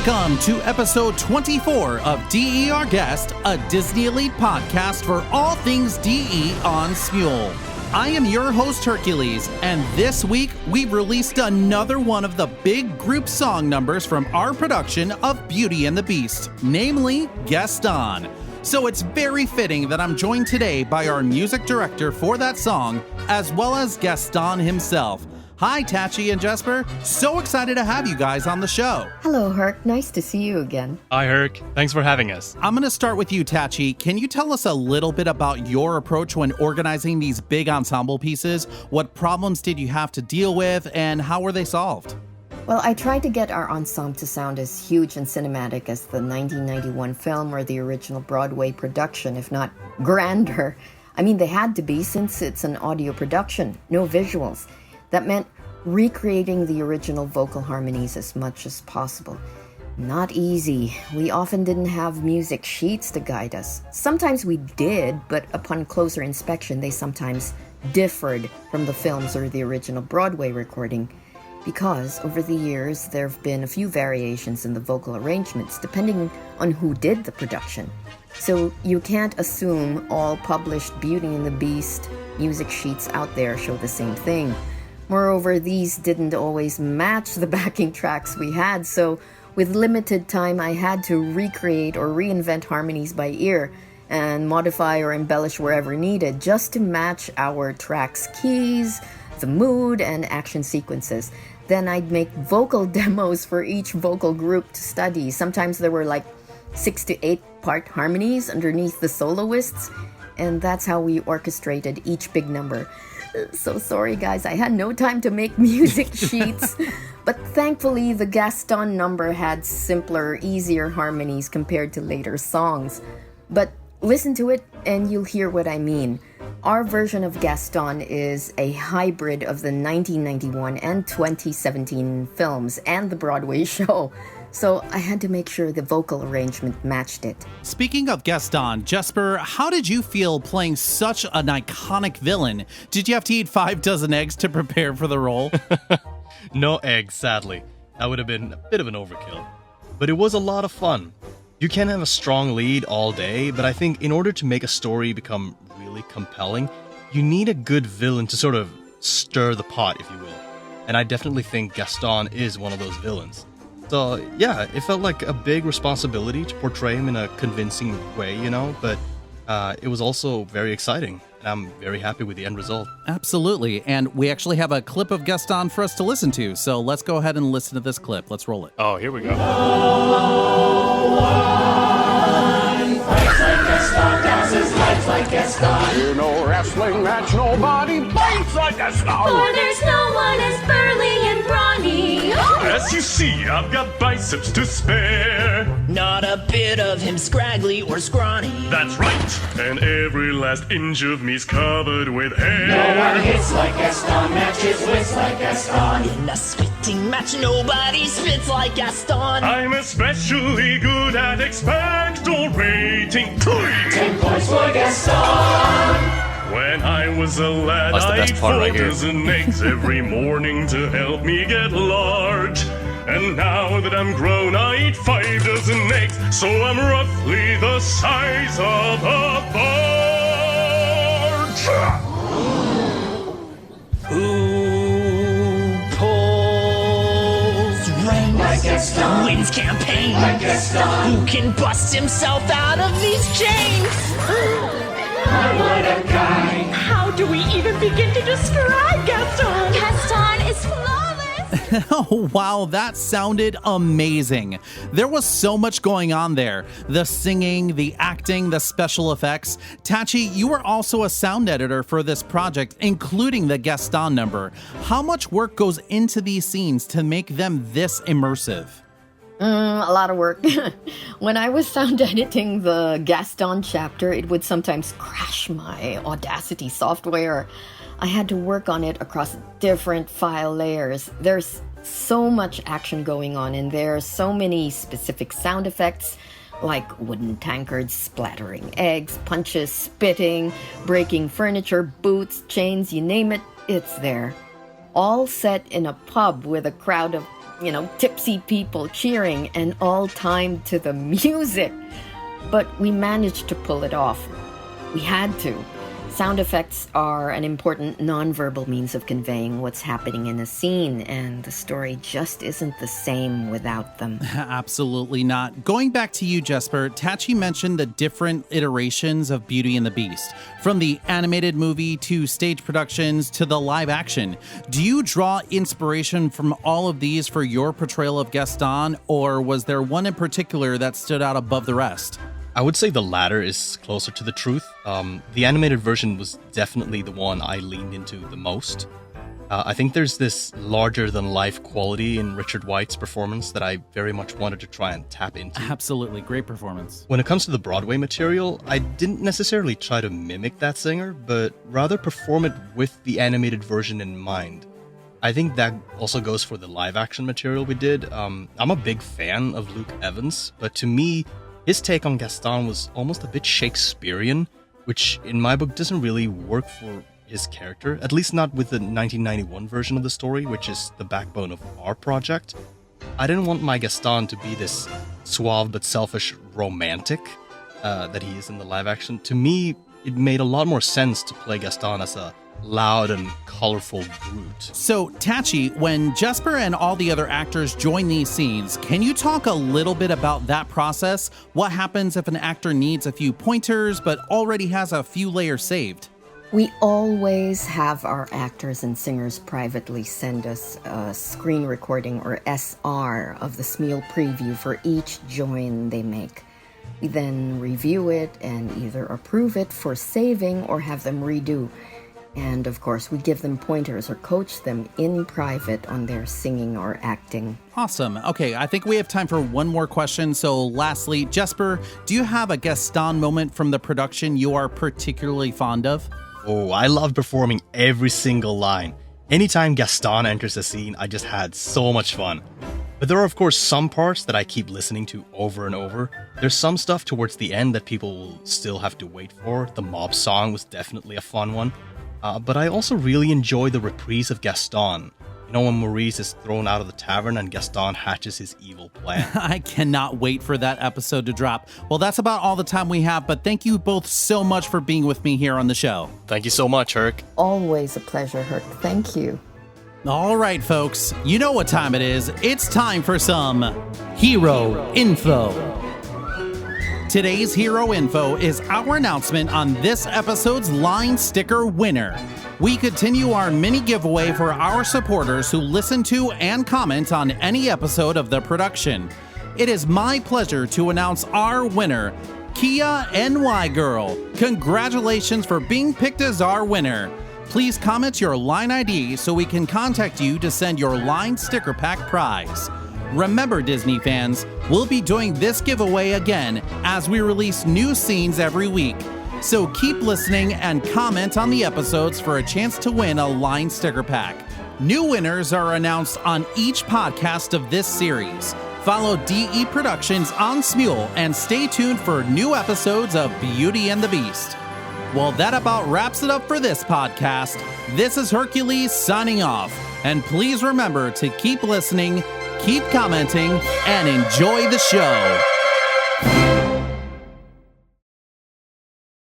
Welcome to episode 24 of DE Our Guest, a Disney Elite podcast for all things DE on Smule. I am your host, Hercules, and this week we've released another one of the big group song numbers from our production of Beauty and the Beast, namely Gaston. So it's very fitting that I'm joined today by our music director for that song, as well as Gaston himself. Hi, Tachie and Jesper. So excited to have you guys on the show. Hello, Herc. Nice to see you again. Hi, Herc. Thanks for having us. I'm going to start with you, Tachie. Can you tell us a little bit about your approach when organizing these big ensemble pieces? What problems did you have to deal with, and how were they solved? Well, I tried to get our ensemble to sound as huge and cinematic as the 1991 film or the original Broadway production, if not grander. I mean, they had to be since it's an audio production, no visuals. That meant recreating the original vocal harmonies as much as possible. Not easy. We often didn't have music sheets to guide us. Sometimes we did, but upon closer inspection, they sometimes differed from the films or the original Broadway recording. Because over the years, there have been a few variations in the vocal arrangements depending on who did the production. So you can't assume all published Beauty and the Beast music sheets out there show the same thing. Moreover, these didn't always match the backing tracks we had, so with limited time I had to recreate or reinvent harmonies by ear and modify or embellish wherever needed just to match our tracks' keys, the mood, and action sequences. Then I'd make vocal demos for each vocal group to study. Sometimes there were like 6 to 8 part harmonies underneath the soloists, and that's how we orchestrated each big number. So sorry guys, I had no time to make music sheets, but thankfully the Gaston number had simpler, easier harmonies compared to later songs. But listen to it and you'll hear what I mean. Our version of Gaston is a hybrid of the 1991 and 2017 films and the Broadway show. So I had to make sure the vocal arrangement matched it. Speaking of Gaston, Jesper, how did you feel playing such an iconic villain? Did you have to eat 5 dozen eggs to prepare for the role? No eggs, sadly. That would have been a bit of an overkill. But it was a lot of fun. You can have a strong lead all day, but I think in order to make a story become really compelling, you need a good villain to sort of stir the pot, if you will. And I definitely think Gaston is one of those villains. So, yeah, it felt like a big responsibility to portray him in a convincing way, but it was also very exciting, and I'm very happy with the end result. Absolutely, and we actually have a clip of Gaston for us to listen to, so let's go ahead and listen to this clip. Let's roll it. Oh, here we go. Fights like Gaston, dances lights like Gaston. You know wrestling match, nobody bites like Gaston. For there's no one as burly and brawny. As you see, I've got biceps to spare. Not a bit of him scraggly or scrawny. That's right, and every last inch of me's covered with hair. No one hits like Gaston, matches wits like Gaston. In a spitting match, nobody spits like Gaston. I'm especially good at expectorating. 10 points for Gaston. When I was a lad, That's the I best ate part 4 right here. dozen eggs every morning to help me get large. And now that I'm grown, I eat 5 dozen eggs, so I'm roughly the size of a barge. Who pulls rank Like Gaston. wins campaign? Like Gaston. Who can bust himself out of these chains? What a guy. How do we even begin to describe Gaston? Gaston is flawless. Oh, wow, that sounded amazing. There was so much going on there. The singing, the acting, the special effects. Tachie, you were also a sound editor for this project, including the Gaston number. How much work goes into these scenes to make them this immersive? A lot of work. When I was sound editing the Gaston chapter, it would sometimes crash my Audacity software. I had to work on it across different file layers. There's so much action going on in there, so many specific sound effects, like wooden tankards splattering eggs, punches, spitting, breaking furniture, boots, chains, you name it, it's there. All set in a pub with a crowd of tipsy people cheering and all timed to the music. But we managed to pull it off. We had to. Sound effects are an important nonverbal means of conveying what's happening in a scene, and the story just isn't the same without them. Absolutely not. Going back to you, Jesper, Tachie mentioned the different iterations of Beauty and the Beast, from the animated movie to stage productions to the live action. Do you draw inspiration from all of these for your portrayal of Gaston, or was there one in particular that stood out above the rest? I would say the latter is closer to the truth. The animated version was definitely the one I leaned into the most. I think there's this larger-than-life quality in Richard White's performance that I very much wanted to try and tap into. Absolutely, great performance. When it comes to the Broadway material, I didn't necessarily try to mimic that singer, but rather perform it with the animated version in mind. I think that also goes for the live-action material we did. I'm a big fan of Luke Evans, but to me, his take on Gaston was almost a bit Shakespearean, which in my book doesn't really work for his character, at least not with the 1991 version of the story, which is the backbone of our project. I didn't want my Gaston to be this suave but selfish romantic that he is in the live action. To me, it made a lot more sense to play Gaston as a loud and colorful brute. So, Tachie, when Jesper and all the other actors join these scenes, can you talk a little bit about that process? What happens if an actor needs a few pointers but already has a few layers saved? We always have our actors and singers privately send us a screen recording, or SR, of the Smule preview for each join they make. We then review it and either approve it for saving or have them redo. And of course, we give them pointers or coach them in private on their singing or acting. Awesome. Okay, I think we have time for one more question. So lastly, Jesper, do you have a Gaston moment from the production you are particularly fond of? Oh, I love performing every single line. Anytime Gaston enters a scene, I just had so much fun. But there are of course some parts that I keep listening to over and over. There's some stuff towards the end that people will still have to wait for. The mob song was definitely a fun one. But I also really enjoy the reprise of Gaston. You know, when Maurice is thrown out of the tavern and Gaston hatches his evil plan. I cannot wait for that episode to drop. Well, that's about all the time we have, but thank you both so much for being with me here on the show. Thank you so much, Herc. Always a pleasure, Herc. Thank you. All right, folks, you know what time it is. It's time for some Hero Info. Today's Hero Info is our announcement on this episode's line sticker winner. We continue our mini giveaway for our supporters who listen to and comment on any episode of the production. It is my pleasure to announce our winner, Kia NY Girl. Congratulations for being picked as our winner. Please comment your line ID so we can contact you to send your line sticker pack prize. Remember, Disney fans, we'll be doing this giveaway again as we release new scenes every week. So keep listening and comment on the episodes for a chance to win a line sticker pack. New winners are announced on each podcast of this series. Follow DE Productions on Smule and stay tuned for new episodes of Beauty and the Beast. Well, that about wraps it up for this podcast. This is Hercules signing off. And please remember to keep listening, keep commenting, and enjoy the show.